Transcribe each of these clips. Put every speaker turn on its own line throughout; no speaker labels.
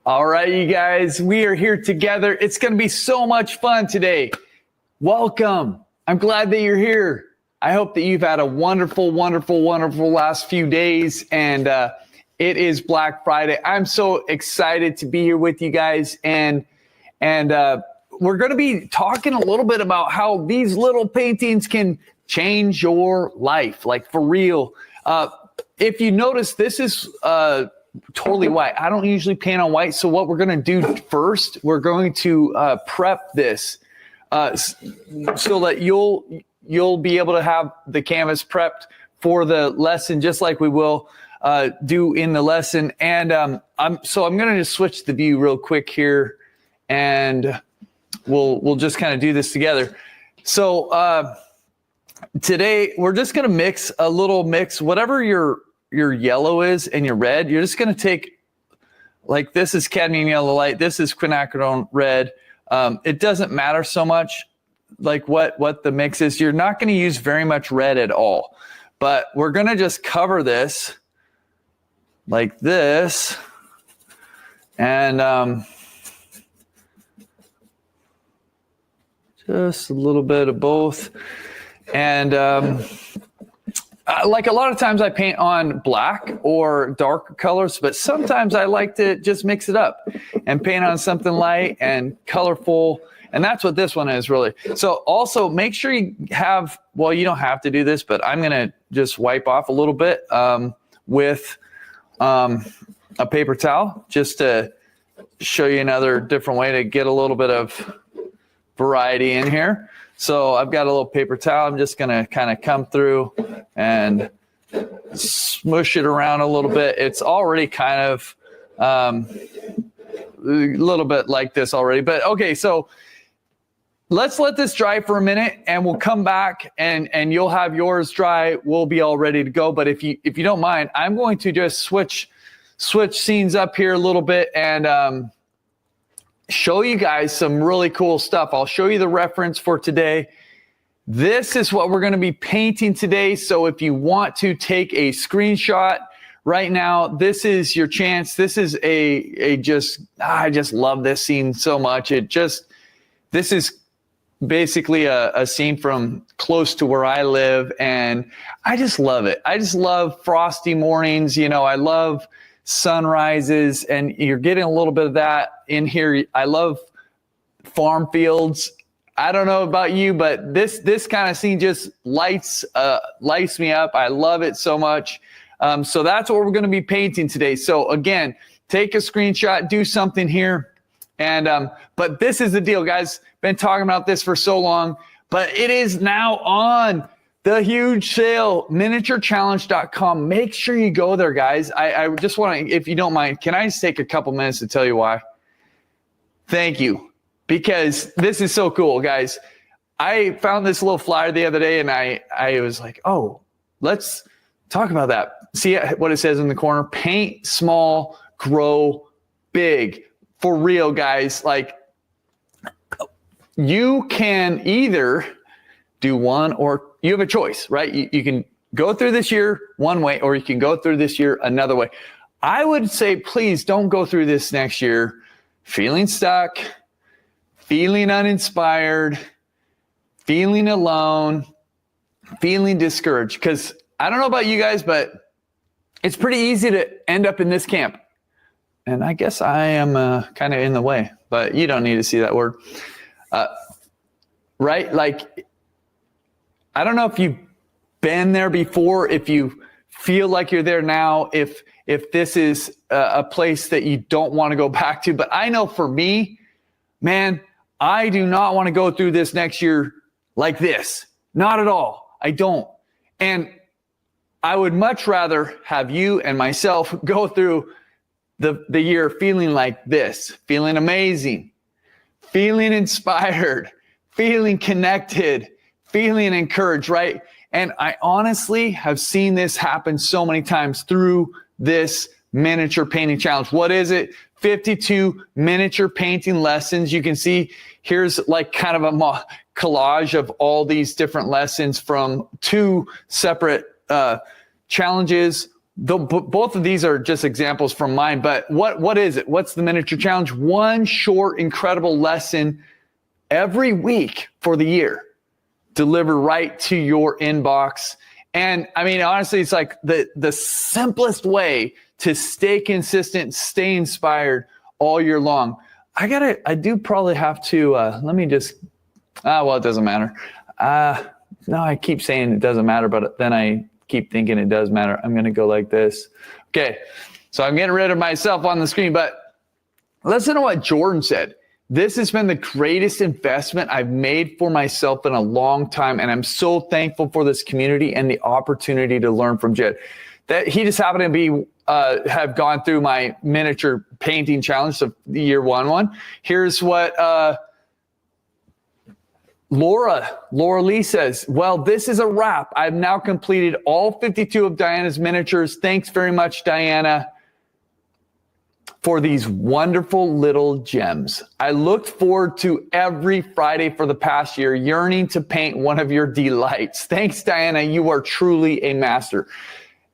All right, you guys, we are here together. It's going to be so much fun today. Welcome. I'm glad that you're here. I hope that you've had a wonderful, wonderful, wonderful last few days, and it is Black Friday. I'm so excited to be here with you guys, and we're going to be talking a little bit about how these little paintings can change your life, like for real. If you notice, this is totally white. I don't usually paint on white, so what we're going to do first, we're going to prep this so that you'll be able to have the canvas prepped for the lesson, just like we will do in the lesson. And I'm going to just switch the view real quick here, and we'll just kind of do this together. So today we're just going to mix whatever your yellow is and your red. You're just going to take, like, this is cadmium yellow light, this is quinacridone red. It doesn't matter so much like what the mix is. You're not going to use very much red at all, but we're going to just cover this like this, and just a little bit of both. And like a lot of times I paint on black or darker colors, but sometimes I like to just mix it up and paint on something light and colorful. And that's what this one is, really. So also make sure you have, well, you don't have to do this, but I'm going to just wipe off a little bit with a paper towel, just to show you another different way to get a little bit of variety in here. So I've got a little paper towel. I'm just going to kind of come through and smush it around a little bit. It's already kind of a little bit like this already. But okay, so let's let this dry for a minute, and we'll come back and you'll have yours dry. We'll be all ready to go. But if you don't mind, I'm going to just switch scenes up here a little bit and show you guys some really cool stuff. I'll show you the reference for today. This is what we're going to be painting today. So if you want to take a screenshot right now, this is your chance. This is I just love this scene so much. This is basically a scene from close to where I live, and I just love it. I just love frosty mornings. You know, I love sunrises, and you're getting a little bit of that in here. I love farm fields. I don't know about you, but this kind of scene just lights me up. I love it so much. So that's what we're going to be painting today. So again, take a screenshot, do something here. And but this is the deal, guys. Been talking about this for so long, but it is now on. The huge sale, miniaturechallenge.com. Make sure you go there, guys. I just want to, if you don't mind, can I just take a couple minutes to tell you why? Thank you. Because this is so cool, guys. I found this little flyer the other day, and I was like, oh, let's talk about that. See what it says in the corner? Paint small, grow big. For real, guys. Like, you can either do one, or you have a choice, right? You can go through this year one way, or you can go through this year another way. I would say, please don't go through this next year feeling stuck, feeling uninspired, feeling alone, feeling discouraged. Because I don't know about you guys, but it's pretty easy to end up in this camp. And I guess I am kind of in the way, but you don't need to see that word. Right? Like, I don't know if you've been there before, if you feel like you're there now, if this is a place that you don't want to go back to. But I know for me, man, I do not want to go through this next year like this. Not at all. I don't. And I would much rather have you and myself go through the year feeling like this, feeling amazing, feeling inspired, feeling connected, feeling encouraged, right? And I honestly have seen this happen so many times through this miniature painting challenge. What is it? 52 miniature painting lessons. You can see here's like kind of a collage of all these different lessons from 2 separate challenges, both of these are just examples from mine, but what is it? What's the miniature challenge? One short, incredible lesson every week for the year, delivered right to your inbox. And I mean, honestly, it's like the simplest way to stay consistent, stay inspired all year long. I do probably have to, let me just, well, it doesn't matter. No, I keep saying it doesn't matter, but then I keep thinking it does matter. I'm going to go like this. Okay. So I'm getting rid of myself on the screen, but listen to what Jordan said. This has been the greatest investment I've made for myself in a long time. And I'm so thankful for this community and the opportunity to learn from Jed. That he just happened to be, have gone through my miniature painting challenge of the year one. Here's what, Laura Lee says, well, this is a wrap. I've now completed all 52 of Diana's miniatures. Thanks very much, Diana, for these wonderful little gems. I looked forward to every Friday for the past year, yearning to paint one of your delights. Thanks, Diana. You are truly a master.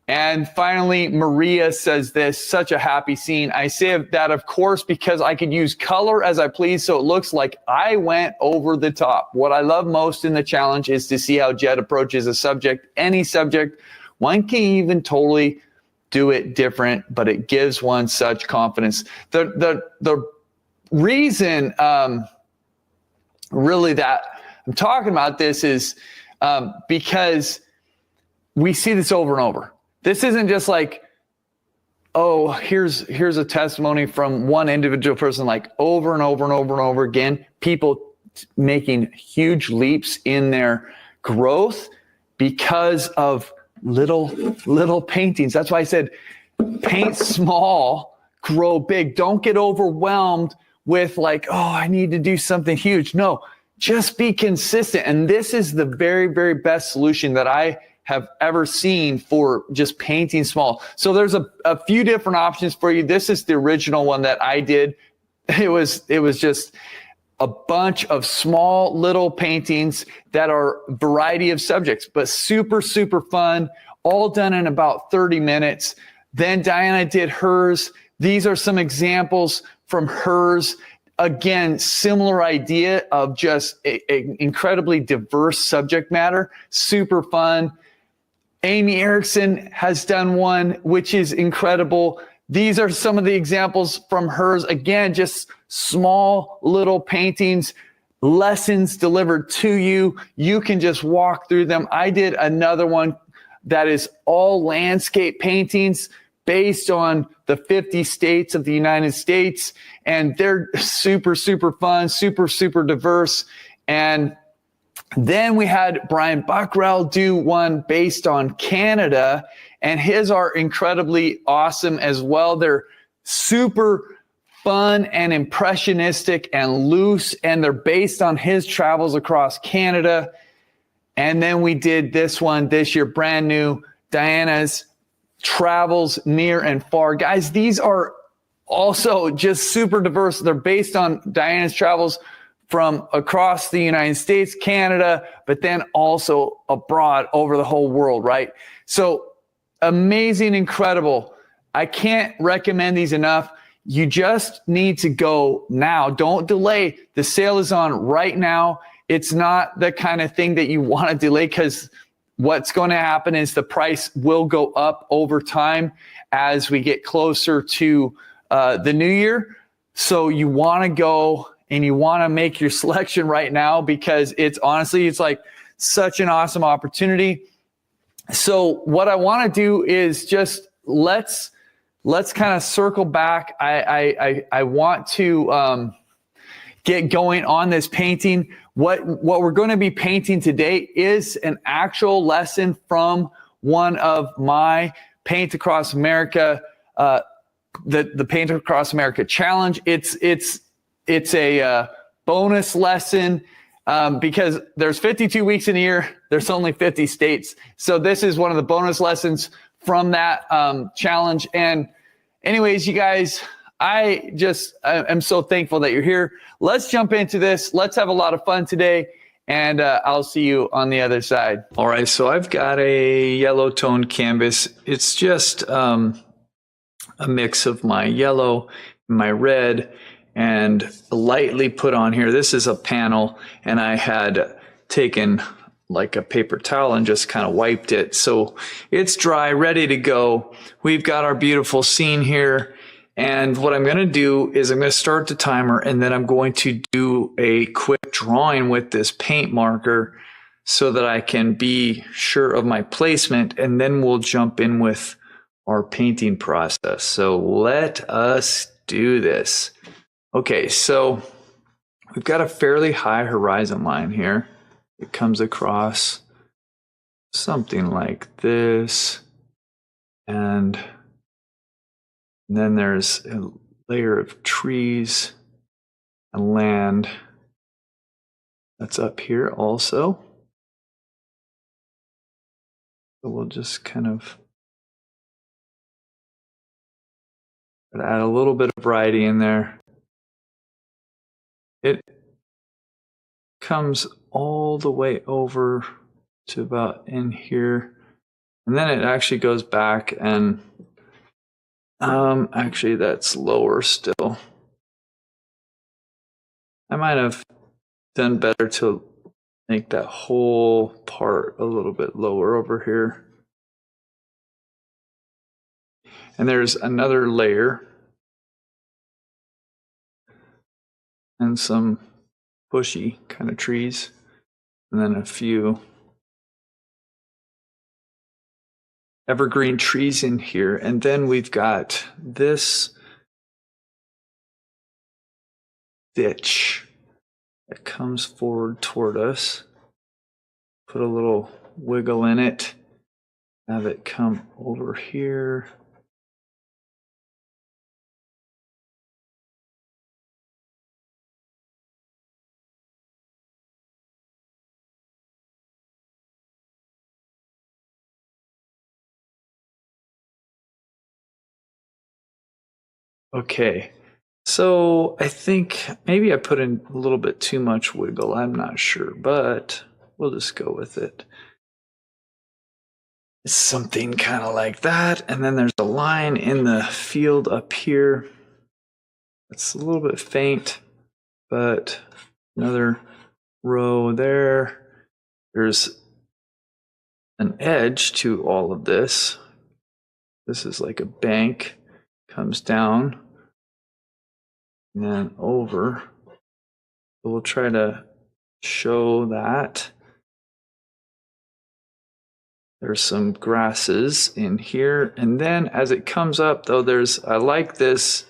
And finally, Maria says this, such a happy scene. I say that, of course, because I could use color as I please, so it looks like I went over the top. What I love most in the challenge is to see how Jed approaches a subject, any subject. One can even totally do it different, but it gives one such confidence. The reason really that I'm talking about this is because we see this over and over. This isn't just like, oh, here's a testimony from one individual person, like over and over and over and over again, people making huge leaps in their growth because of little paintings. That's why I said, paint small, grow big. Don't get overwhelmed with like, oh, I need to do something huge. No, just be consistent. And this is the very, very best solution that I have ever seen for just painting small. So there's a few different options for you. This is the original one that I did. It was just a bunch of small little paintings that are a variety of subjects, but super, super fun, all done in about 30 minutes. Then Diana did hers. These are some examples from hers. Again, similar idea of just a incredibly diverse subject matter, super fun. Amy Erickson has done one, which is incredible. These are some of the examples from hers. Again, just small little paintings, lessons delivered to you. You can just walk through them. I did another one that is all landscape paintings based on the 50 states of the United States. And they're super, super fun, super, super diverse. And then we had Brian Buckrell do one based on Canada, and his are incredibly awesome as well. They're super fun and impressionistic and loose, and they're based on his travels across Canada. And then we did this one this year, brand new, Diana's travels near and far. Guys, these are also just super diverse. They're based on Diana's travels from across the United States, Canada, but then also abroad over the whole world, right? So amazing, incredible. I can't recommend these enough. You just need to go now. Don't delay. The sale is on right now. It's not the kind of thing that you want to delay, because what's going to happen is the price will go up over time as we get closer to the new year. So you want to go and you want to make your selection right now, because it's honestly, it's like such an awesome opportunity. So what I want to do is just let's kind of circle back. I want to get going on this painting. What we're going to be painting today is an actual lesson from one of my Paint Across America, the Paint Across America challenge. It's a bonus lesson because there's 52 weeks in a year. There's only 50 states. So this is one of the bonus lessons from that challenge. And anyways, you guys, I'm so thankful that you're here. Let's jump into this. Let's have a lot of fun today. and I'll see you on the other side. All right, so I've got a yellow toned canvas. It's just a mix of my yellow, my red, and lightly put on here. This is a panel, and I had taken like a paper towel and just kind of wiped it. So it's dry, ready to go. We've got our beautiful scene here. And what I'm going to do is I'm going to start the timer, and then I'm going to do a quick drawing with this paint marker so that I can be sure of my placement, and then we'll jump in with our painting process. So let us do this. Okay, so we've got a fairly high horizon line here. It comes across something like this, and then there's a layer of trees and land that's up here also. So we'll just kind of add a little bit of variety in there. It comes all the way over to about in here, and then it actually goes back, and actually that's lower still. I might have done better to make that whole part a little bit lower over here. And there's another layer and some bushy kind of trees, and then a few evergreen trees in here. And then we've got this ditch that comes forward toward us. Put a little wiggle in it, have it come over here. Okay, so I think maybe I put in a little bit too much wiggle. I'm not sure, but we'll just go with it. It's something kind of like that. And then there's a line in the field up here. It's a little bit faint, but another row there. There's an edge to all of this. This is like a bank, comes down and then over. So we'll try to show that. There's some grasses in here. And then as it comes up though, I like this,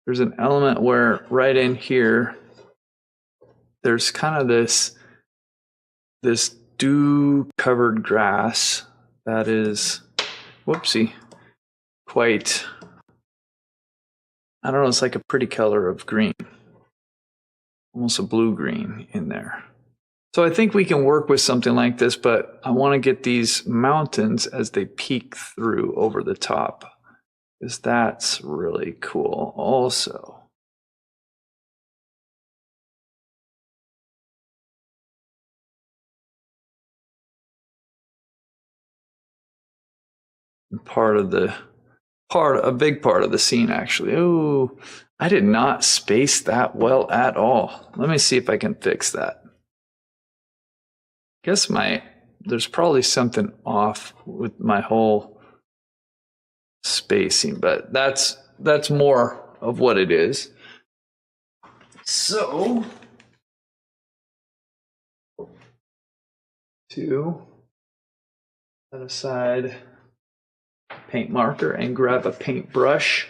there's an element where right in here, there's kind of this dew covered grass that is, whoopsie, quite, I don't know, it's like a pretty color of green, almost a blue green in there. So I think we can work with something like this, but I want to get these mountains as they peek through over the top, because that's really cool also. A big part of the scene actually. Oh, I did not space that well at all. Let me see if I can fix that. Guess there's probably something off with my whole spacing, but that's more of what it is. So to set aside paint marker and grab a paintbrush.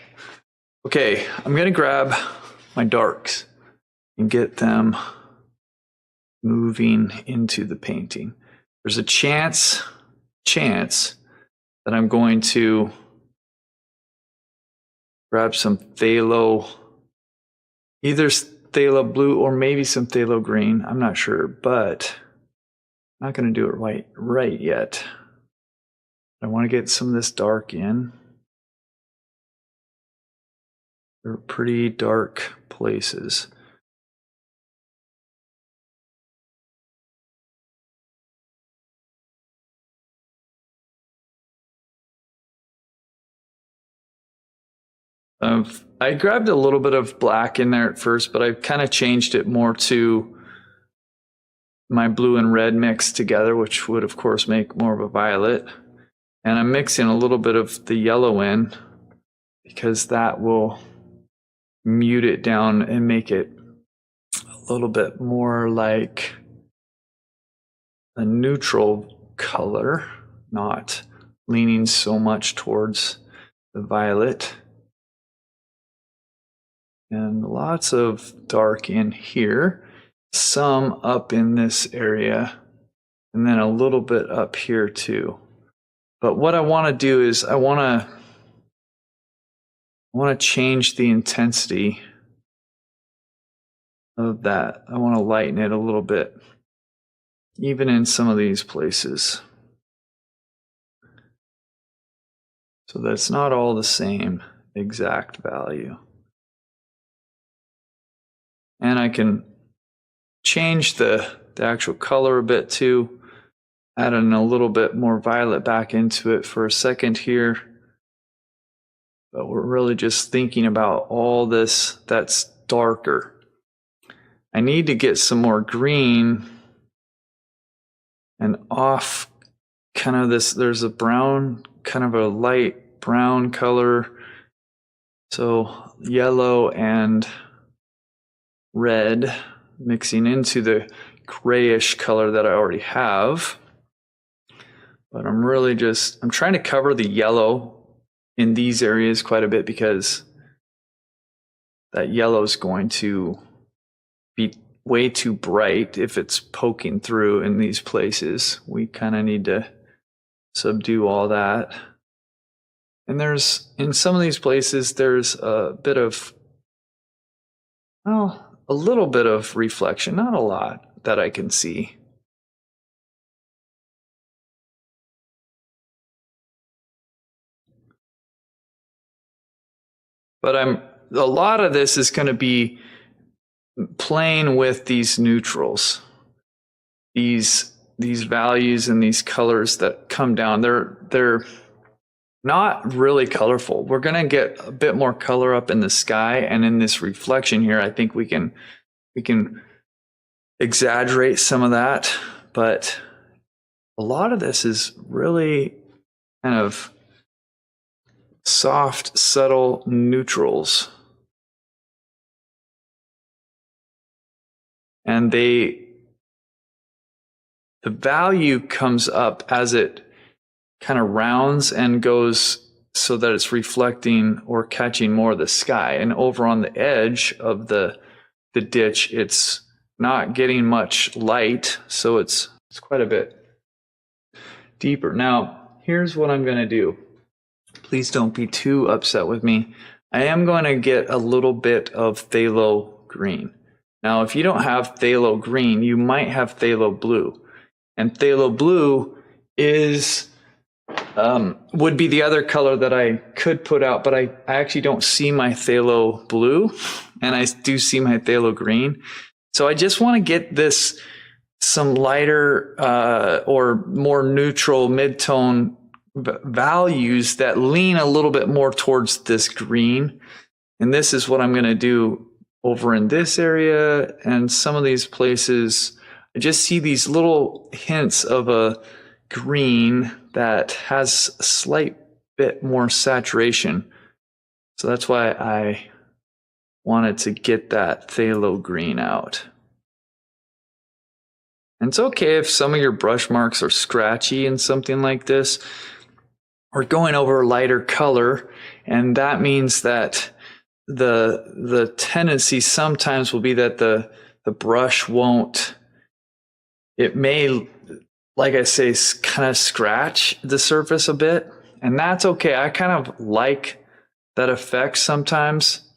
Okay, I'm gonna grab my darks and get them moving into the painting. There's a chance that I'm going to grab some phthalo, either phthalo blue or maybe some phthalo green. I'm not sure, but I'm not going to do it right yet. I want to get some of this dark in. They're pretty dark places. I grabbed a little bit of black in there at first, but I kind of changed it more to my blue and red mixed together, which would of course make more of a violet. And I'm mixing a little bit of the yellow in because that will mute it down and make it a little bit more like a neutral color, not leaning so much towards the violet. And lots of dark in here, some up in this area, and then a little bit up here too. But what I want to do is I want to change the intensity of that. I want to lighten it a little bit, even in some of these places. So that's not all the same exact value. And I can change the actual color a bit too, adding a little bit more violet back into it for a second here. But we're really just thinking about all this that's darker. I need to get some more green and off kind of this, there's a brown, kind of a light brown color. So yellow and red mixing into the grayish color that I already have. But I'm really I'm trying to cover the yellow in these areas quite a bit because that yellow is going to be way too bright if it's poking through in these places. We kind of need to subdue all that. And in some of these places, there's a bit of, well, a little bit of reflection, not a lot that I can see. But a lot of this is going to be playing with these neutrals, these values and these colors that come down. They're not really colorful. We're going to get a bit more color up in the sky, and in this reflection here, I think we can exaggerate some of that, but a lot of this is really kind of soft, subtle neutrals. And the value comes up as it kind of rounds and goes so that it's reflecting or catching more of the sky. And over on the edge of the ditch, it's not getting much light, so it's quite a bit deeper. Now, here's what I'm going to do. Please don't be too upset with me. I am going to get a little bit of phthalo green. Now, if you don't have phthalo green, you might have phthalo blue. And phthalo blue would be the other color that I could put out, but I actually don't see my phthalo blue, and I do see my phthalo green. So I just want to get some lighter or more neutral mid-tone values that lean a little bit more towards this green. And this is what I'm going to do over in this area and some of these places. I just see these little hints of a green that has a slight bit more saturation. So that's why I wanted to get that phthalo green out. And it's okay if some of your brush marks are scratchy and something like this. We're going over a lighter color, and that means that the tendency sometimes will be that the brush won't, it may, like I say, kind of scratch the surface a bit, and that's okay. I kind of like that effect sometimes,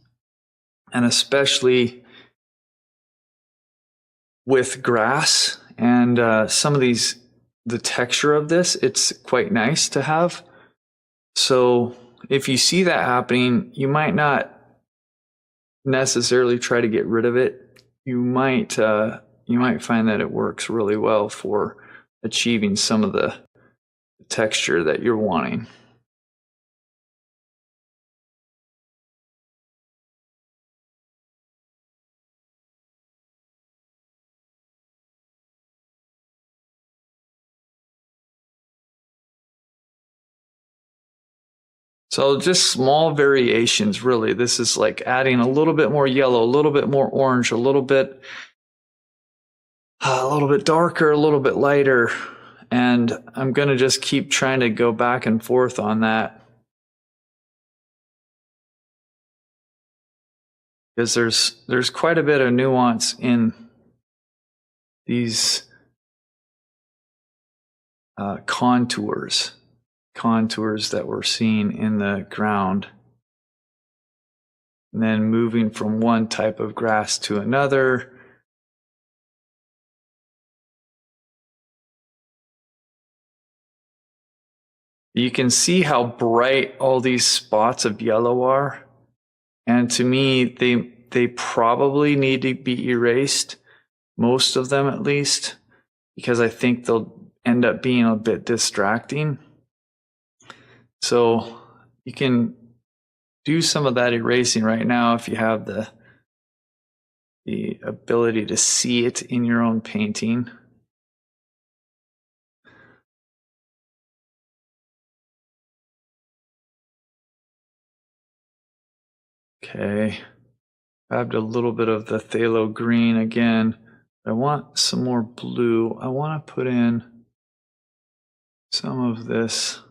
and especially with grass and some of the texture of this, it's quite nice to have. So if you see that happening, you might not necessarily try to get rid of it. You might find that it works really well for achieving some of the texture that you're wanting. So just small variations, really. This is like adding a little bit more yellow, a little bit more orange, a little bit darker, a little bit lighter. And I'm going to just keep trying to go back and forth on that. Because there's quite a bit of nuance in these contours that we're seeing in the ground. And then moving from one type of grass to another. You can see how bright all these spots of yellow are. And to me, they probably need to be erased, most of them at least, because I think they'll end up being a bit distracting. So you can do some of that erasing right now if you have the ability to see it in your own painting. Okay, grabbed a little bit of the phthalo green again. I want some more blue. I want to put in some of this,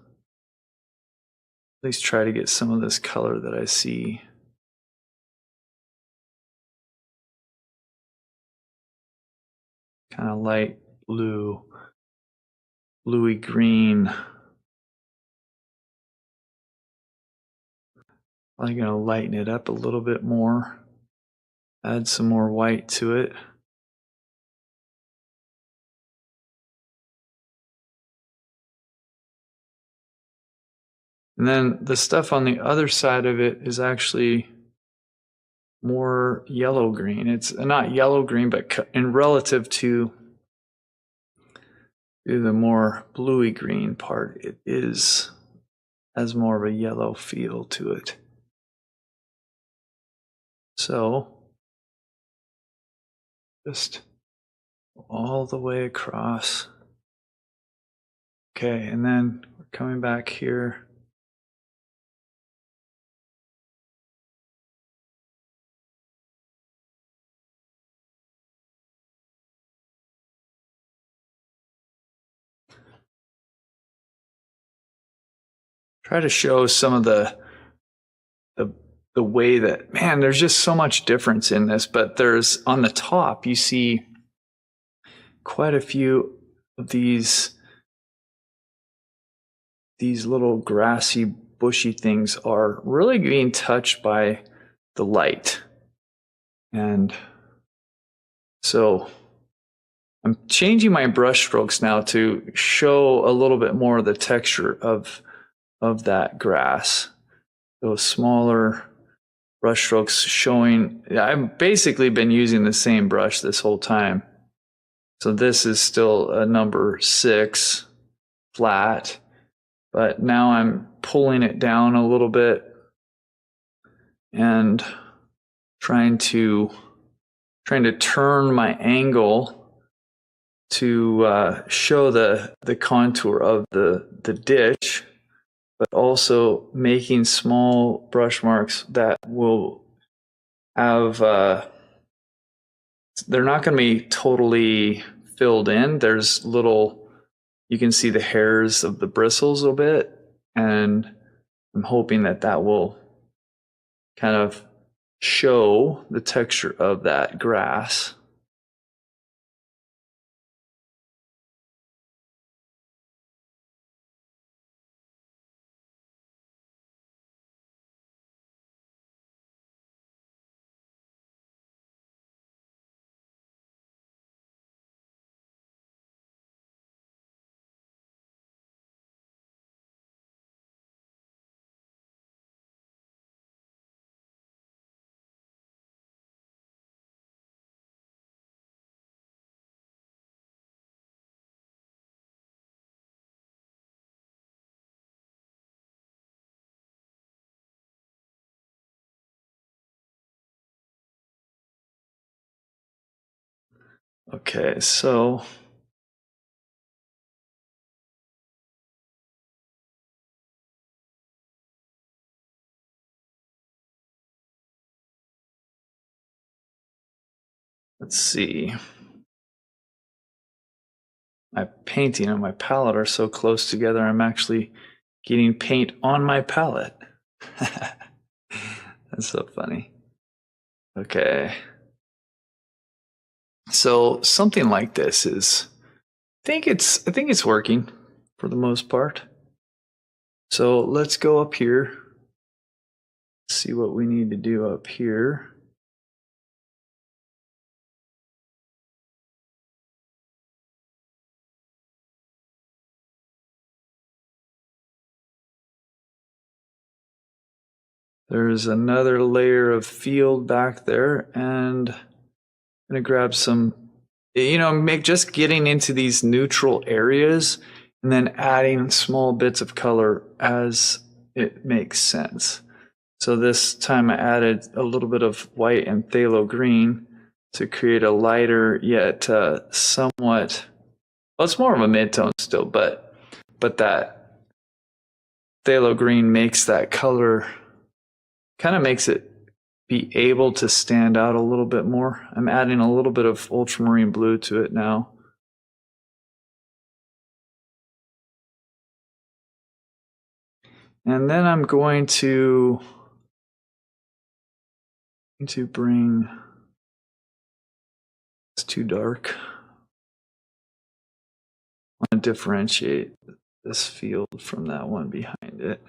at least try to get some of this color that I see. Kind of light blue, bluey green. I'm going to lighten it up a little bit more. Add some more white to it. And then the stuff on the other side of it is actually more yellow-green. It's not yellow-green, but in relative to the more bluey-green part, it has more of a yellow feel to it. So just all the way across. Okay, and then we're coming back here. Try to show some of the way that, man, there's just so much difference in this, but there's on the top, you see quite a few of these little grassy, bushy things are really being touched by the light. And so I'm changing my brush strokes now to show a little bit more of the texture of that grass. Those smaller brush strokes showing, I've basically been using the same brush this whole time. So this is still a number 6 flat, but now I'm pulling it down a little bit and trying to turn my angle to show the contour of the ditch, but also making small brush marks that will have, they're not going to be totally filled in. There's little, you can see the hairs of the bristles a bit, and I'm hoping that will kind of show the texture of that grass. Okay, so let's see. My painting and my palette are so close together, I'm actually getting paint on my palette. That's so funny. Okay. So something like this is, I think it's working for the most part. So let's go up here, see what we need to do up here. There's another layer of field back there, and I'm gonna grab some, just getting into these neutral areas and then adding small bits of color as it makes sense. So this time I added a little bit of white and phthalo green to create a lighter yet somewhat, well, it's more of a mid-tone still, but that phthalo green makes that color, kind of makes it be able to stand out a little bit more. I'm adding a little bit of ultramarine blue to it now. And then I'm going to bring, it's too dark. I want to differentiate this field from that one behind it.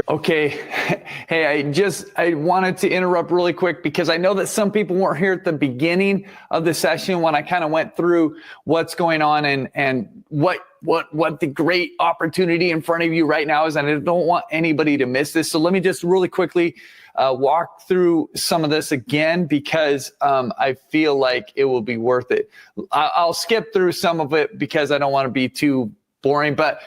Okay. Hey, I wanted to interrupt really quick because I know that some people weren't here at the beginning of the session when I kind of went through what's going on and what the great opportunity in front of you right now is. And I don't want anybody to miss this. So let me just really quickly walk through some of this again because I feel like it will be worth it. I'll skip through some of it because I don't want to be too boring, but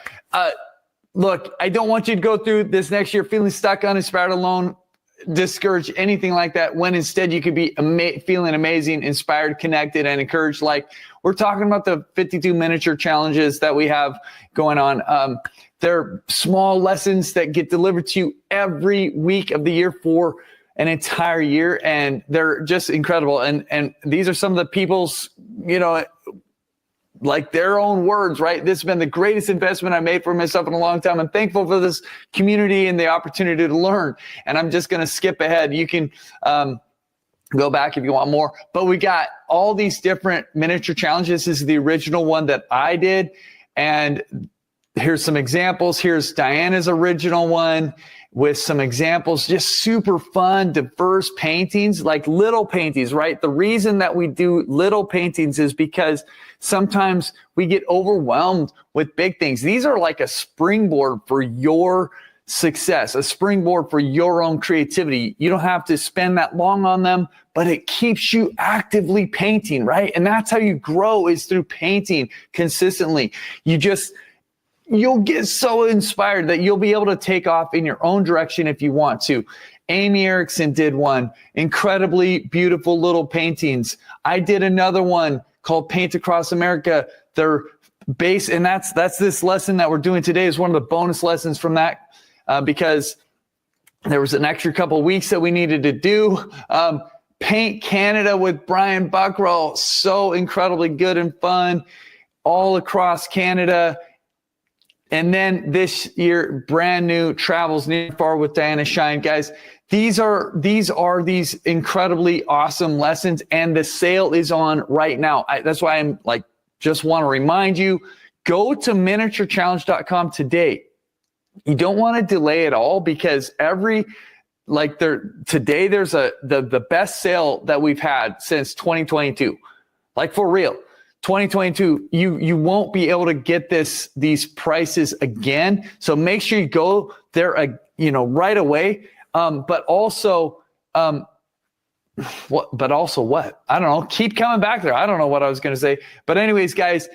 look, I don't want you to go through this next year feeling stuck, uninspired, alone, discouraged, anything like that, when instead you could be feeling amazing, inspired, connected, and encouraged. Like we're talking about the 52 miniature challenges that we have going on. They're small lessons that get delivered to you every week of the year for an entire year, and they're just incredible. And these are some of the people's, like their own words, right? This has been the greatest investment I made for myself in a long time. I'm thankful for this community and the opportunity to learn. And I'm just going to skip ahead. You can go back if you want more. But we got all these different miniature challenges. This is the original one that I did. And here's some examples. Here's Diana's original one with some examples, just super fun, diverse paintings, like little paintings, right? The reason that we do little paintings is because sometimes we get overwhelmed with big things. These are like a springboard for your success, a springboard for your own creativity. You don't have to spend that long on them, but it keeps you actively painting, right? And that's how you grow, is through painting consistently. You'll get so inspired that you'll be able to take off in your own direction if you want to. Amy Erickson did one, incredibly beautiful little paintings. I did another one called Paint Across America. They're based, and that's this lesson that we're doing today is one of the bonus lessons from that because there was an extra couple of weeks that we needed to do. Paint Canada with Brian Buckroll, so incredibly good and fun all across Canada. And then this year, brand new Travels Near and Far with Diana Shine. Guys, these are these incredibly awesome lessons, and the sale is on right now. That's why I'm like, just want to remind you, go to miniaturechallenge.com today. You don't want to delay at all because today there's the best sale that we've had since 2022. Like for real. 2022, you won't be able to get these prices again. So make sure you go there, right away. But also what? I don't know. Keep coming back there. I don't know what I was going to say. But anyways, guys,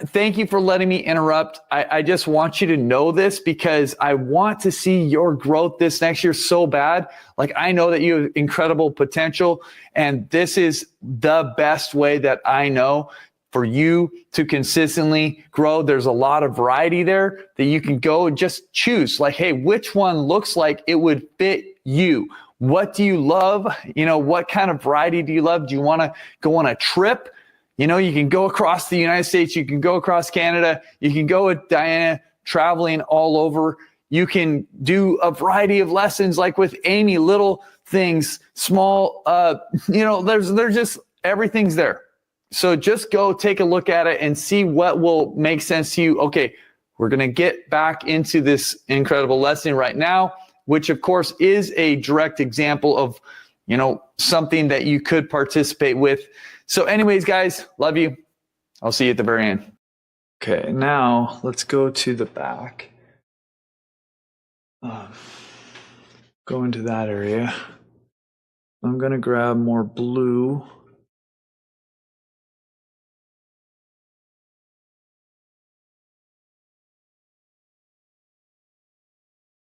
Thank you for letting me interrupt. I just want you to know this because I want to see your growth this next year so bad. Like, I know that you have incredible potential, and this is the best way that I know for you to consistently grow. There's a lot of variety there that you can go and just choose. Like, hey, which one looks like it would fit you? What do you love? What kind of variety do you love? Do you want to go on a trip? You can go across the United States. You can go across Canada. You can go with Diana traveling all over. You can do a variety of lessons like with Amy, little things, small, there's just everything's there. So just go take a look at it and see what will make sense to you. Okay, we're going to get back into this incredible lesson right now, which of course is a direct example of, something that you could participate with. So anyways, guys, love you. I'll see you at the very end. Okay, now let's go to the back. Go into that area. I'm going to grab more blue.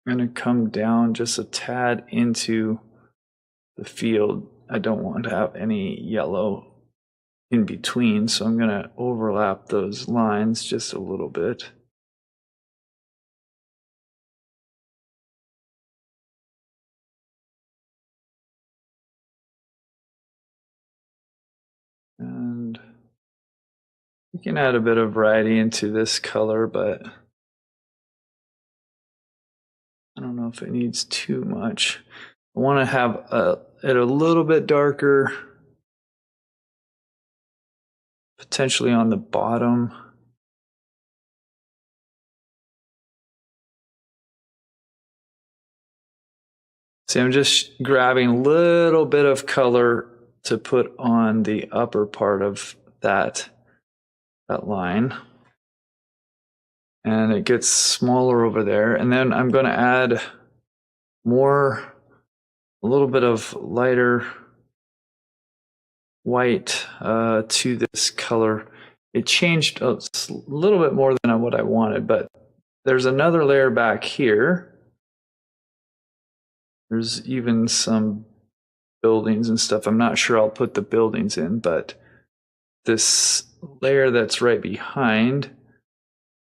I'm going to come down just a tad into the field. I don't want to have any yellow in between, so I'm going to overlap those lines just a little bit. And you can add a bit of variety into this color, but I don't know if it needs too much. I want to have it a little bit darker, potentially on the bottom. See, I'm just grabbing a little bit of color to put on the upper part of that line. And it gets smaller over there. And then I'm going to add a little bit of lighter white to this color. It changed a little bit more than what I wanted, but there's another layer back here. There's even some buildings and stuff. I'm not sure I'll put the buildings in, but this layer that's right behind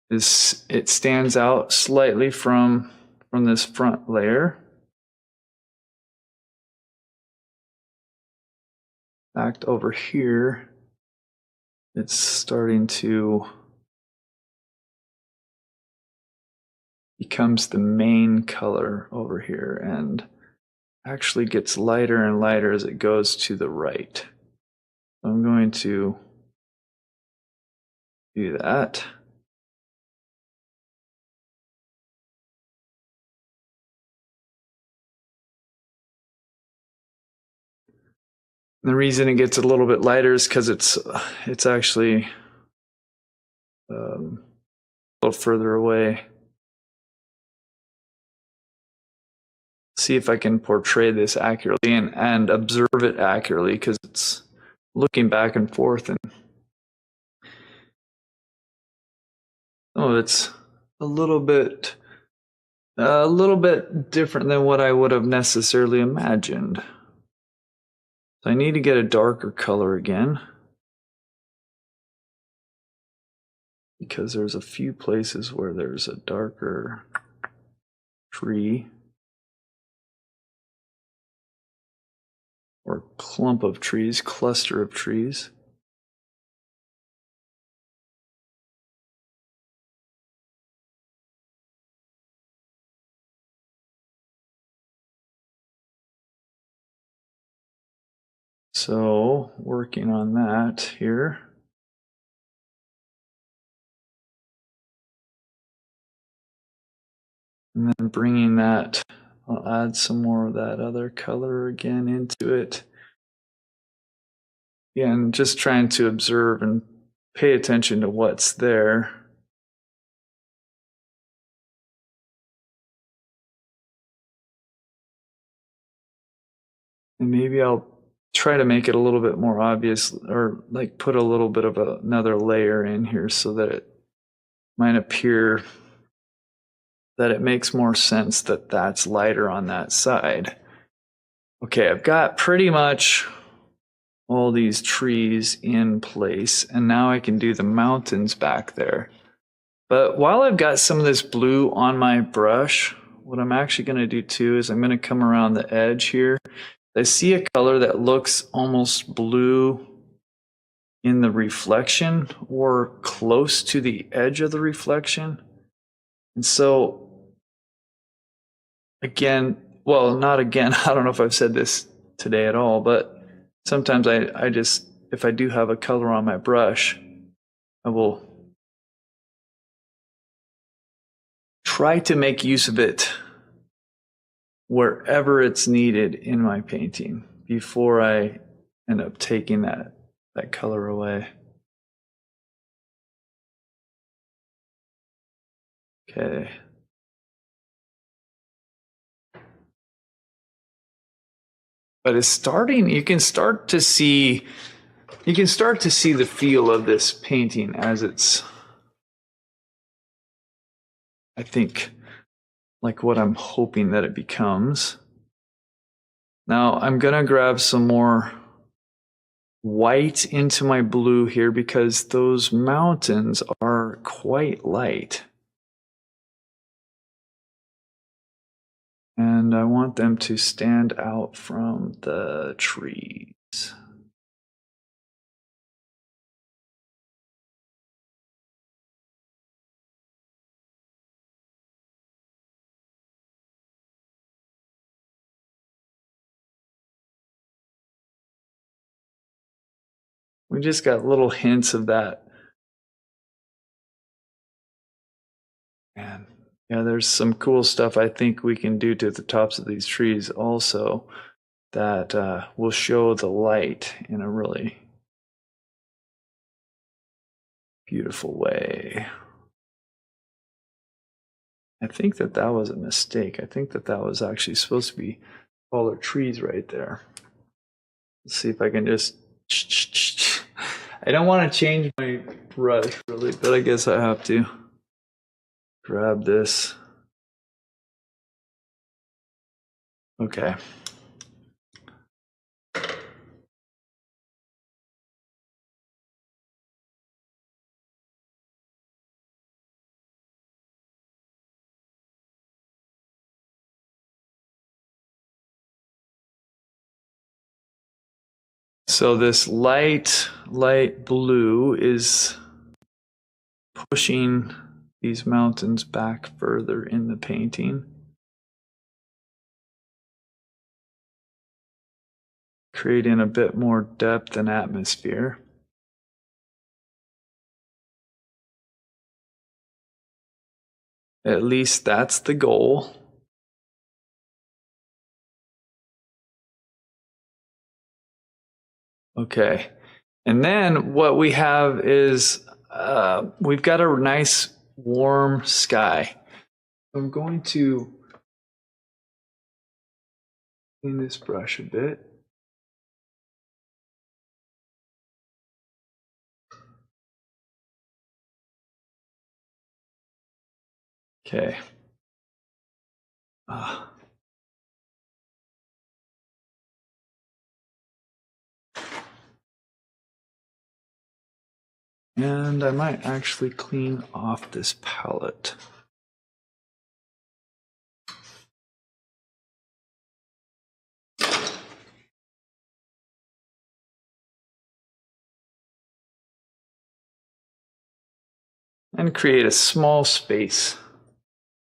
it stands out slightly from this front layer. Back over here, it's starting to becomes the main color over here and actually gets lighter and lighter as it goes to the right. I'm going to do that. The reason it gets a little bit lighter is because it's actually a little further away. See if I can portray this accurately and observe it accurately, because it's looking back and forth, and it's a little bit different than what I would have necessarily imagined. So I need to get a darker color again, because there's a few places where there's a darker tree or clump of trees, cluster of trees. So working on that here. And then bringing that, I'll add some more of that other color again into it. Again, just trying to observe and pay attention to what's there. And maybe I'll try to make it a little bit more obvious, or like put a little bit of another layer in here so that it might appear that it makes more sense that that's lighter on that side. Okay, I've got pretty much all these trees in place, and now I can do the mountains back there. But while I've got some of this blue on my brush, what I'm actually going to do too is I'm going to come around the edge here. I see a color that looks almost blue in the reflection or close to the edge of the reflection. And so, again, well, not again, I don't know if I've said this today at all, but sometimes I just, if I do have a color on my brush, I will try to make use of it wherever it's needed in my painting before I end up taking that color away. Okay. But it's starting, you can start to see the feel of this painting as it's, I think, like what I'm hoping that it becomes. Now I'm gonna grab some more white into my blue here because those mountains are quite light. And I want them to stand out from the trees. We just got little hints of that. And yeah, there's some cool stuff I think we can do to the tops of these trees also that will show the light in a really beautiful way. I think that was a mistake. I think that was actually supposed to be taller trees right there. Let's see if I can just... I don't want to change my brush really, but I guess I have to. Grab this. Okay. So this light blue is pushing these mountains back further in the painting, creating a bit more depth and atmosphere. At least that's the goal. Okay, and then what we have is we've got a nice warm sky. I'm going to clean this brush a bit. Okay. And I might actually clean off this palette. And create a small space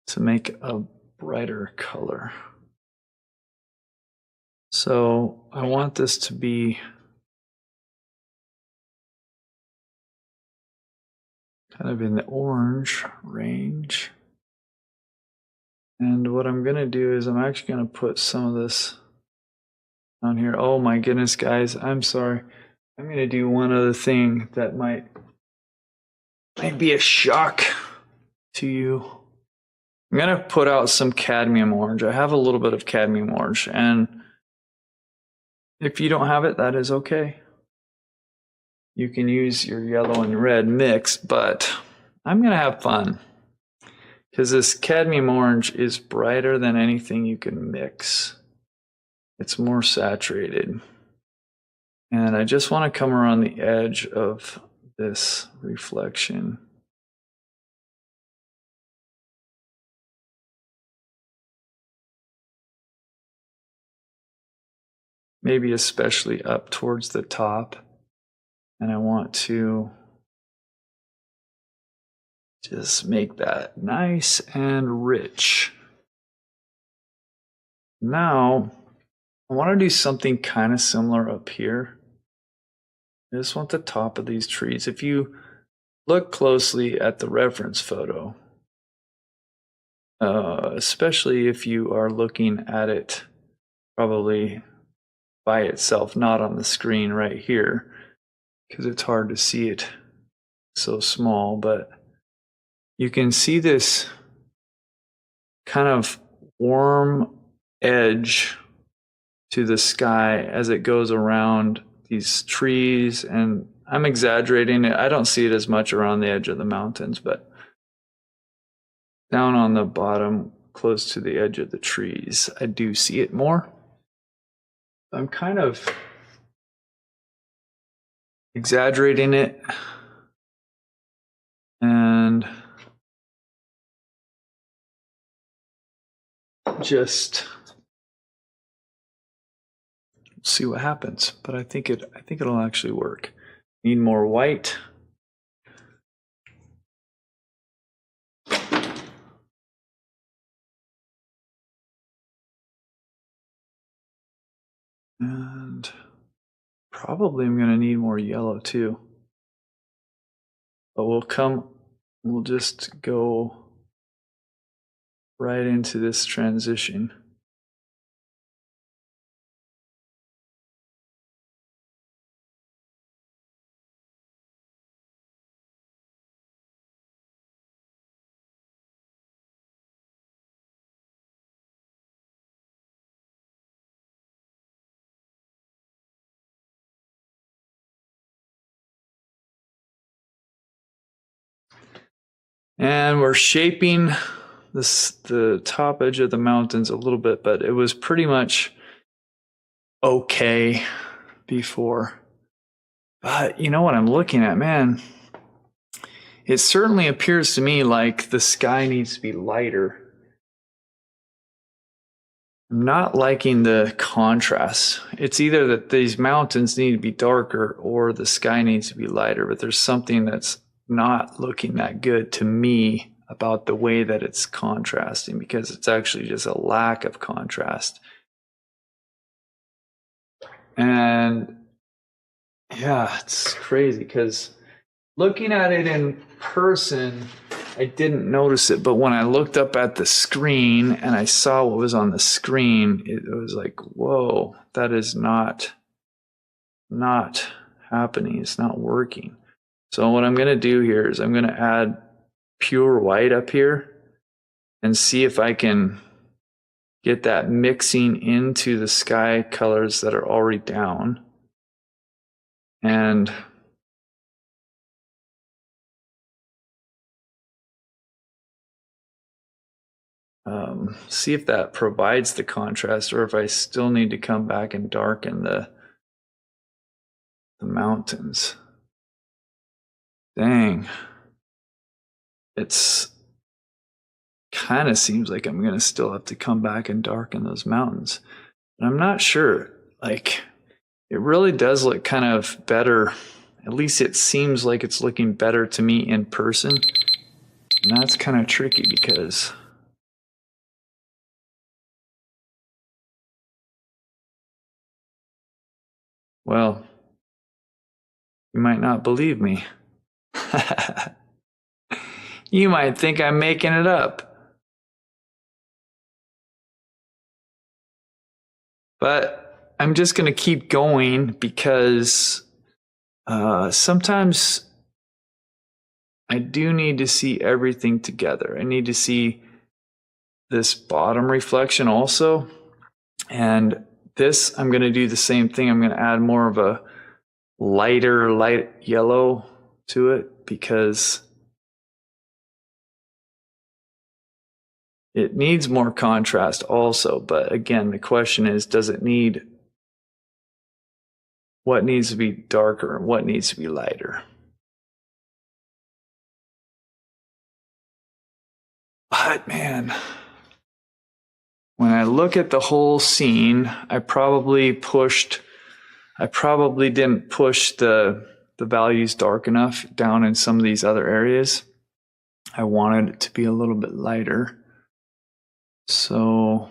to make a brighter color. So I want this to be kind of in the orange range. And what I'm going to do is I'm actually going to put some of this on here. Oh my goodness, guys, I'm sorry. I'm going to do one other thing that might be a shock to you. I'm going to put out some cadmium orange. I have a little bit of cadmium orange, and If you don't have it, that is okay. You can use your yellow and red mix, but I'm going to have fun because this cadmium orange is brighter than anything you can mix. It's more saturated. And I just want to come around the edge of this reflection. Maybe especially up towards the top. And I want to just make that nice and rich. Now, I want to do something kind of similar up here. I just want the top of these trees. If you look closely at the reference photo, especially if you are looking at it probably by itself, not on the screen right here, because it's hard to see it so small, but you can see this kind of warm edge to the sky as it goes around these trees, and I'm exaggerating it. I don't see it as much around the edge of the mountains, but down on the bottom, close to the edge of the trees, I do see it more. I'm kind of exaggerating it and just see what happens. But I think it'll actually work. Need more white. And probably I'm going to need more yellow too. But we'll just go right into this transition. And we're shaping the top edge of the mountains a little bit, but it was pretty much okay before. But you know what I'm looking at, man? It certainly appears to me like the sky needs to be lighter. I'm not liking the contrast. It's either that these mountains need to be darker or the sky needs to be lighter, but there's something that's not looking that good to me about the way that it's contrasting, because it's actually just a lack of contrast. And yeah, it's crazy because looking at it in person, I didn't notice it, but when I looked up at the screen and I saw what was on the screen, it was like, whoa, that is not happening. It's not working. So what I'm going to do here is I'm going to add pure white up here and see if I can get that mixing into the sky colors that are already down. And see if that provides the contrast, or if I still need to come back and darken the mountains. Dang. It's kind of seems like I'm going to still have to come back and darken those mountains. But I'm not sure. Like, it really does look kind of better. At least it seems like it's looking better to me in person. And that's kind of tricky because well, you might not believe me. You might think I'm making it up. But I'm just going to keep going because sometimes I do need to see everything together. I need to see this bottom reflection also. And this, I'm going to do the same thing. I'm going to add more of a light yellow to it because it needs more contrast also. But again, the question is, does it need, what needs to be darker and what needs to be lighter? But man, when I look at the whole scene, I probably didn't push the values dark enough down in some of these other areas. I wanted it to be a little bit lighter. So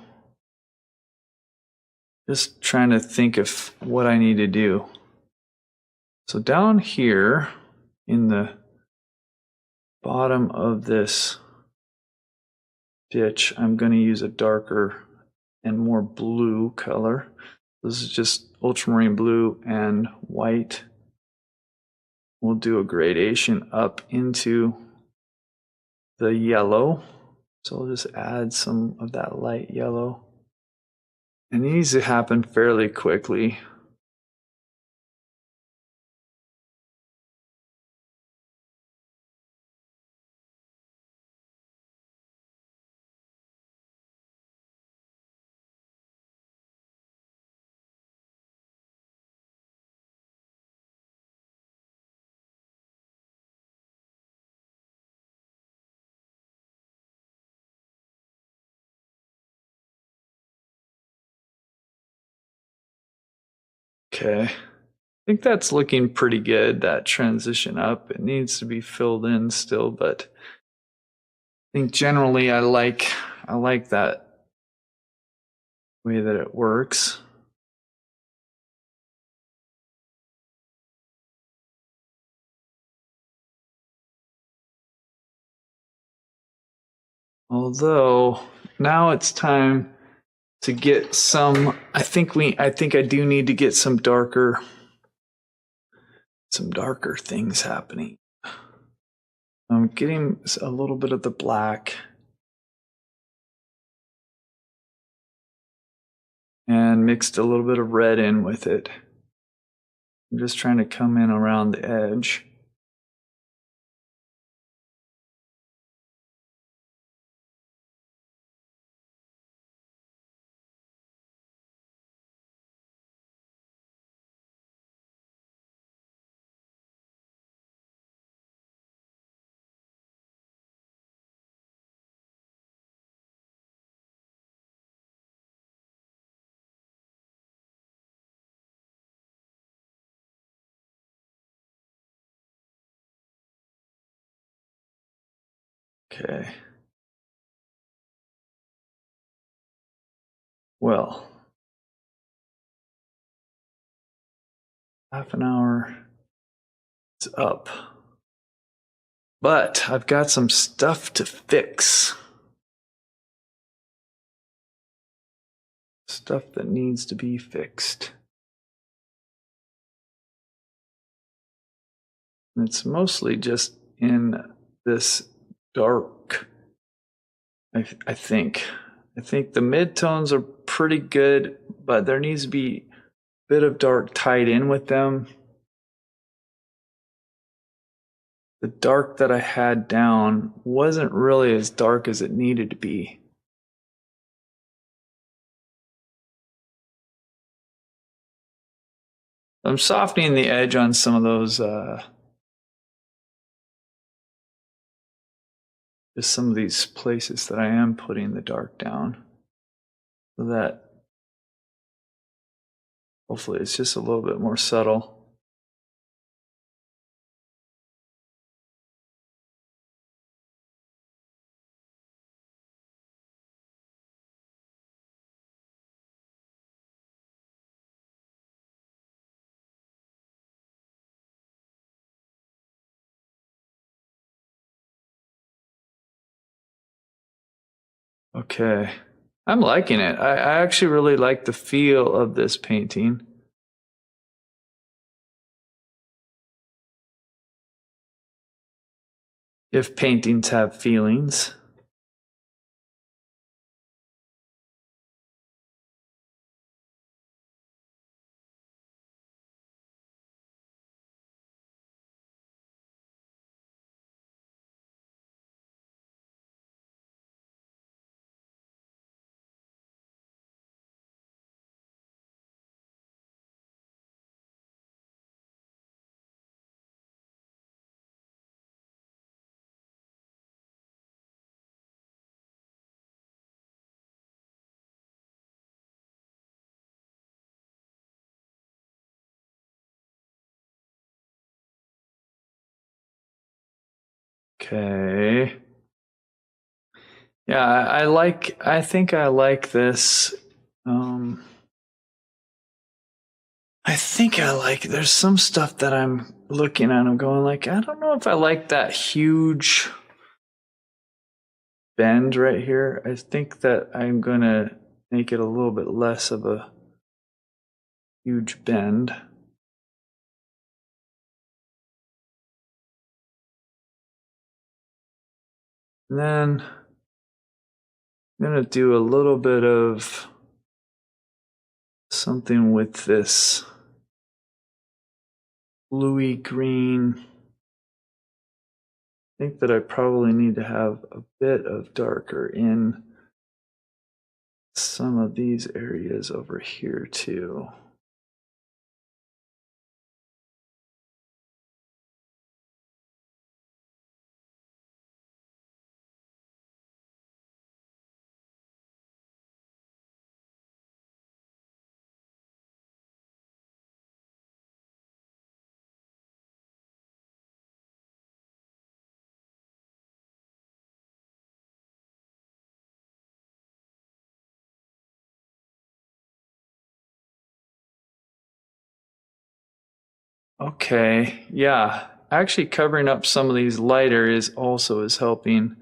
just trying to think of what I need to do. So down here in the bottom of this ditch, I'm going to use a darker and more blue color. This is just ultramarine blue and white. We'll do a gradation up into the yellow. So I'll just add some of that light yellow. And it needs to happen fairly quickly. Okay, I think that's looking pretty good, that transition up. It needs to be filled in still, but I think generally I like that way that it works. Although now it's time to get some, I think I do need to get some darker things happening. I'm getting a little bit of the black and mixed a little bit of red in with it. I'm just trying to come in around the edge. Okay. Well, half an hour is up. But I've got some stuff to fix. Stuff that needs to be fixed. And it's mostly just in this dark, I think. I think the midtones are pretty good, but there needs to be a bit of dark tied in with them. The dark that I had down wasn't really as dark as it needed to be. I'm softening the edge on some of those, just some of these places that I am putting the dark down, so that hopefully it's just a little bit more subtle. Okay, I'm liking it. I actually really like the feel of this painting. If paintings have feelings. Okay. Yeah, I think I like this. I think I like, there's some stuff that I'm looking at, I'm going like, I don't know if I like that huge bend right here. I think that I'm gonna make it a little bit less of a huge bend. And then I'm gonna do a little bit of something with this bluey green. I think that I probably need to have a bit of darker in some of these areas over here too. Okay, yeah. Actually covering up some of these light areas also is helping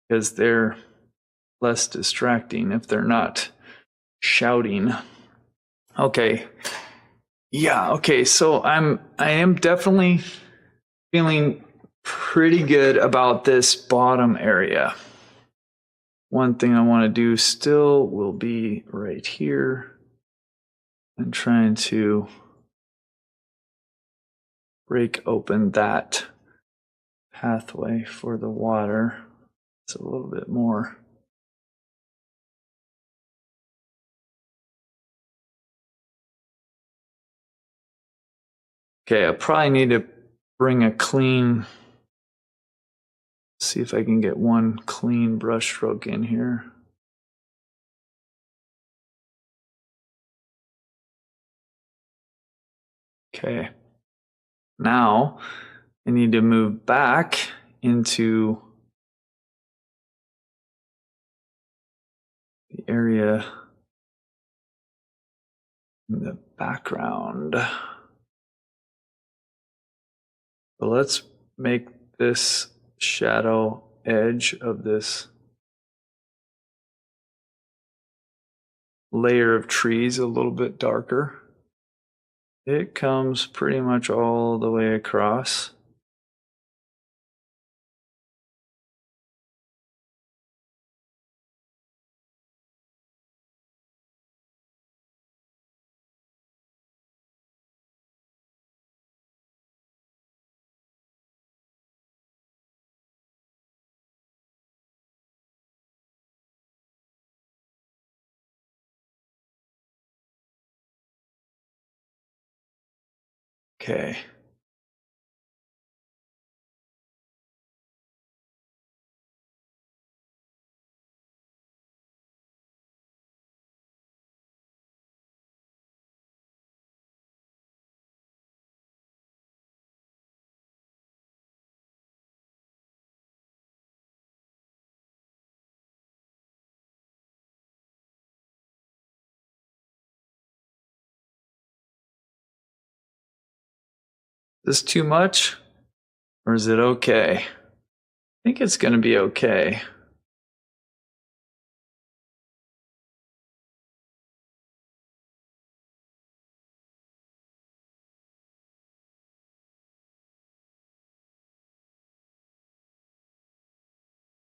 because they're less distracting if they're not shouting. Okay. Yeah, okay. So I am definitely feeling pretty good about this bottom area. One thing I want to do still will be right here and trying to break open that pathway for the water. It's a little bit more. Okay, I probably need to bring a clean, see if I can get one clean brush stroke in here. Okay, now I need to move back into the area in the background. So let's make this shadow edge of this layer of trees a little bit darker. It comes pretty much all the way across. Okay. Is this too much or is it okay? I think it's going to be okay.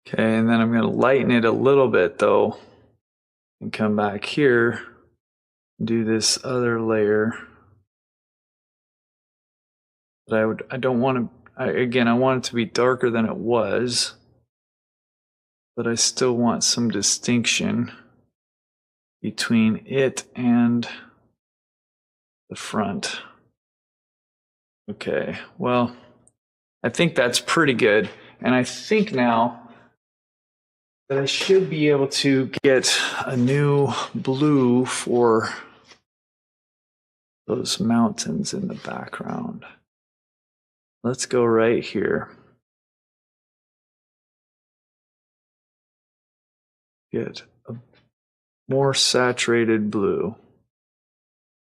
Okay, and then I'm going to lighten it a little bit though and come back here and do this other layer. But I don't want to, again, I want it to be darker than it was, but I still want some distinction between it and the front. Okay, well, I think that's pretty good. And I think now that I should be able to get a new blue for those mountains in the background. Let's go right here. get a more saturated blue.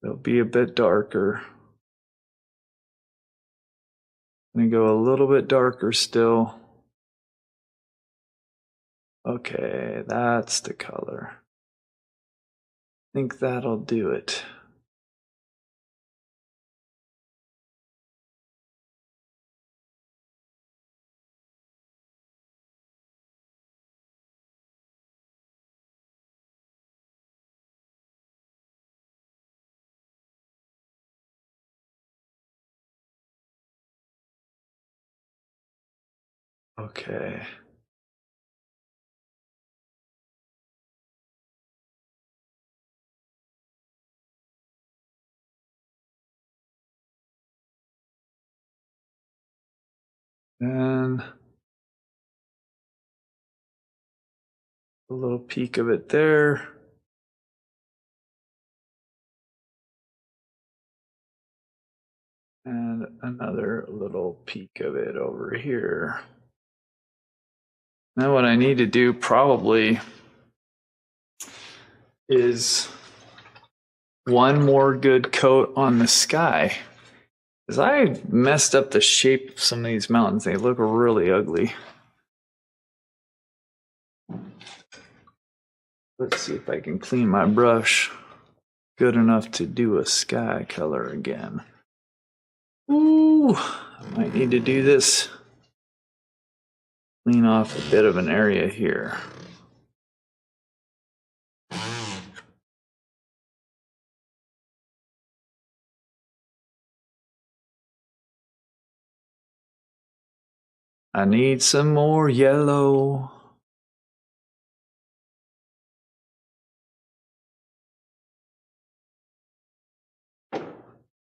It'll be a bit darker. I'm gonna go a little bit darker still. Okay, that's the color. I think that'll do it. Okay. And a little peek of it there. And another little peek of it over here. Now what I need to do probably is one more good coat on the sky. Because I messed up the shape of some of these mountains. They look really ugly. Let's see if I can clean my brush good enough to do a sky color again. Ooh, I might need to do this. Clean off a bit of an area here. I need some more yellow.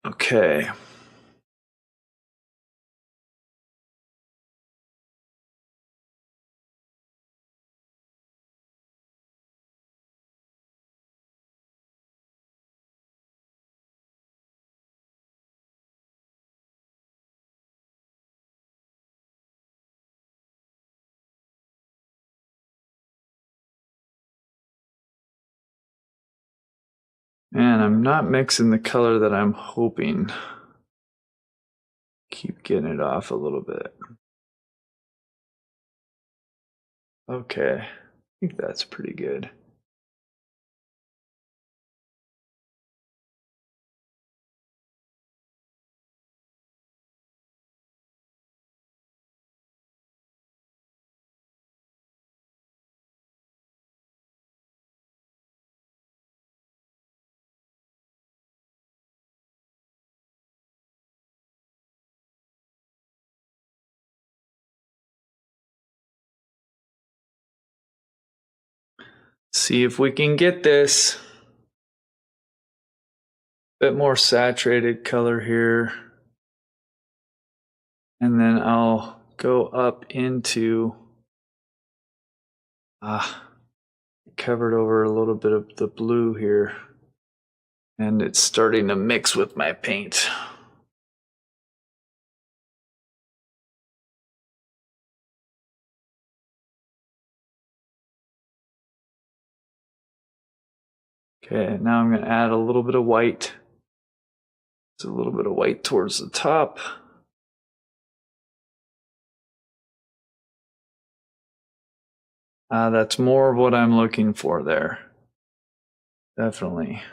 Okay. And I'm not mixing the color that I'm hoping. Keep getting it off a little bit. Okay, I think that's pretty good. See if we can get this. Bit more saturated color here. And then I'll go up into, covered over a little bit of the blue here. And it's starting to mix with my paint. Okay, now I'm going to add a little bit of white. Just a little bit of white towards the top. That's more of what I'm looking for there. Definitely.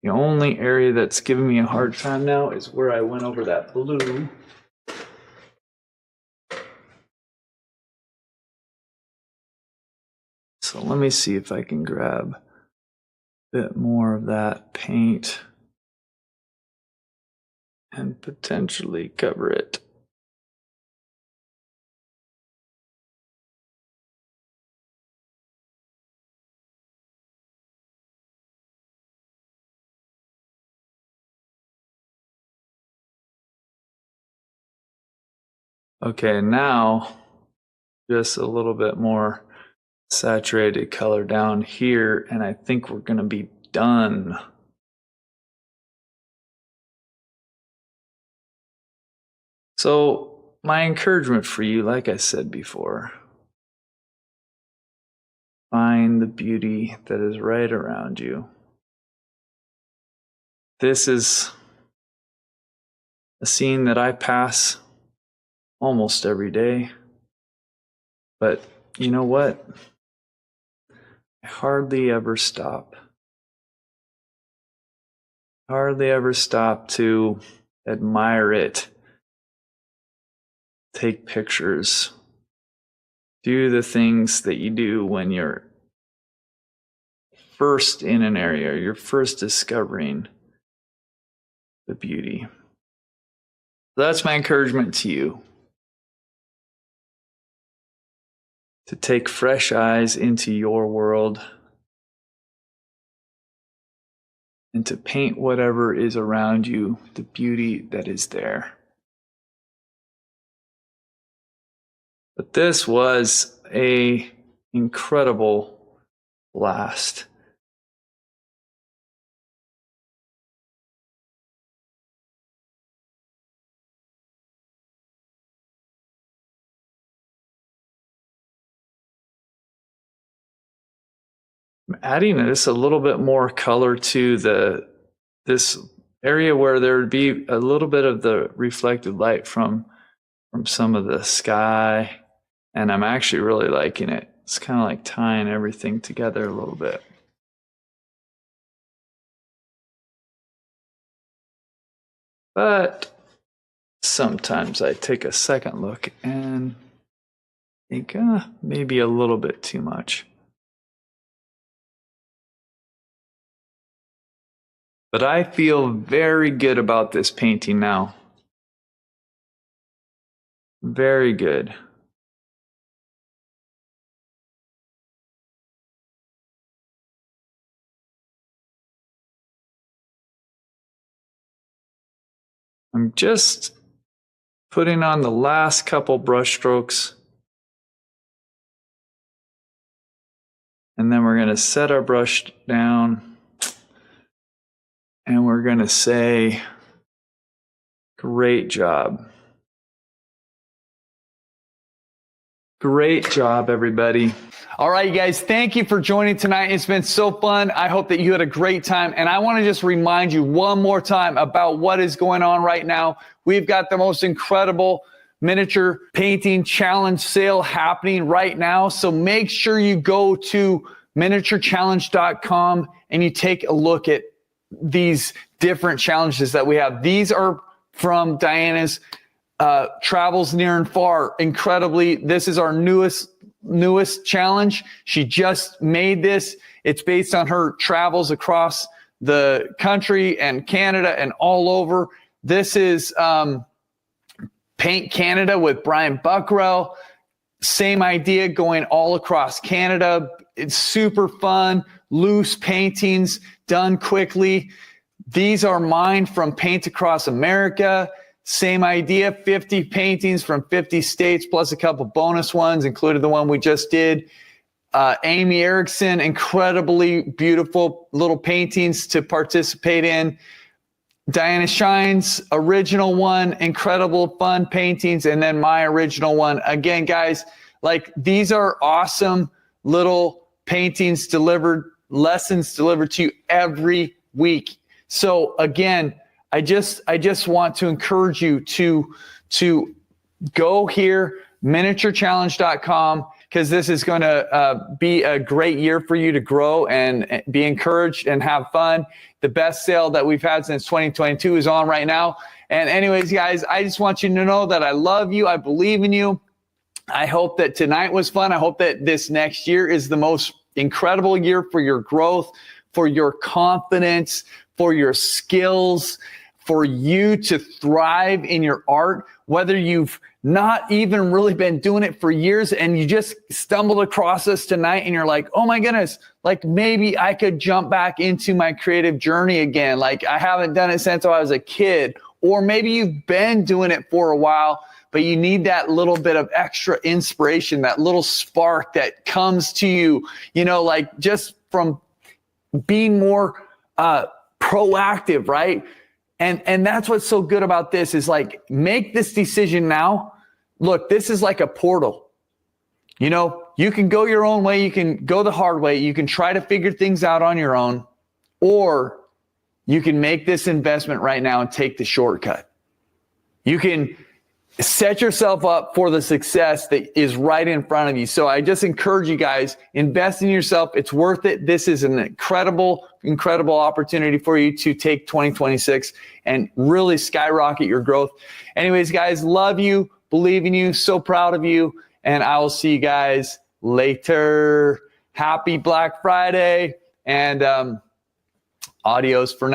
The only area that's giving me a hard time now is where I went over that blue. So let me see if I can grab a bit more of that paint and potentially cover it. Okay, now just a little bit more saturated color down here, and I think we're going to be done. So my encouragement for you, like I said before, find the beauty that is right around you. This is a scene that I pass almost every day. But you know what? I hardly ever stop. Hardly ever stop to admire it, take pictures, do the things that you do when you're first in an area, you're first discovering the beauty. That's my encouragement to you. To take fresh eyes into your world and to paint whatever is around you, the beauty that is there. But this was an incredible blast. I'm adding this a little bit more color to this area where there would be a little bit of the reflected light from some of the sky, and I'm actually really liking it. It's kind of like tying everything together a little bit. But sometimes I take a second look and think, maybe a little bit too much. But I feel very good about this painting now. Very good. I'm just putting on the last couple brush strokes. And then we're going to set our brush down. And we're going to say, great job. Great job, everybody. All right, you guys, thank you for joining tonight. It's been so fun. I hope that you had a great time. And I want to just remind you one more time about what is going on right now. We've got the most incredible miniature painting challenge sale happening right now. So make sure you go to miniaturechallenge.com and you take a look at these different challenges that we have. These are from Diana's travels near and far. Incredibly, this is our newest challenge. She just made this. It's based on her travels across the country and Canada and all over. This is Paint Canada with Brian Buckrell. Same idea, going all across Canada. It's super fun, loose paintings done quickly. These are mine from Paint Across America. Same idea, 50 paintings from 50 states, plus a couple bonus ones, including the one we just did. Amy Erickson, incredibly beautiful little paintings to participate in. Diana Shine's original one, incredible fun paintings, and then my original one. Again, guys, like these are awesome little paintings delivered, lessons delivered to you every week. So again, I just want to encourage you to go here, miniaturechallenge.com, because this is going to be a great year for you to grow and be encouraged and have fun. The best sale that we've had since 2022 is on right now. And anyways, guys, I just want you to know that I love you. I believe in you. I hope that tonight was fun. I hope that this next year is the most incredible year for your growth, for your confidence, for your skills, for you to thrive in your art, whether you've not even really been doing it for years and you just stumbled across this tonight and you're like, oh my goodness, like maybe I could jump back into my creative journey again. Like I haven't done it since I was a kid. Or maybe you've been doing it for a while, but you need that little bit of extra inspiration, that little spark that comes to you, like just from being more proactive, right? And that's what's so good about this is like, make this decision now look, this is like a portal. You know, you can go your own way. You can go the hard way. You can try to figure things out on your own, or you can make this investment right now and take the shortcut. You can set yourself up for the success that is right in front of you. So I just encourage you guys, invest in yourself. It's worth it. This is an incredible opportunity for you to take 2026 and really skyrocket your growth. Anyways, guys, love you, believe in you, so proud of you. And I will see you guys later. Happy Black Friday, and adios for now.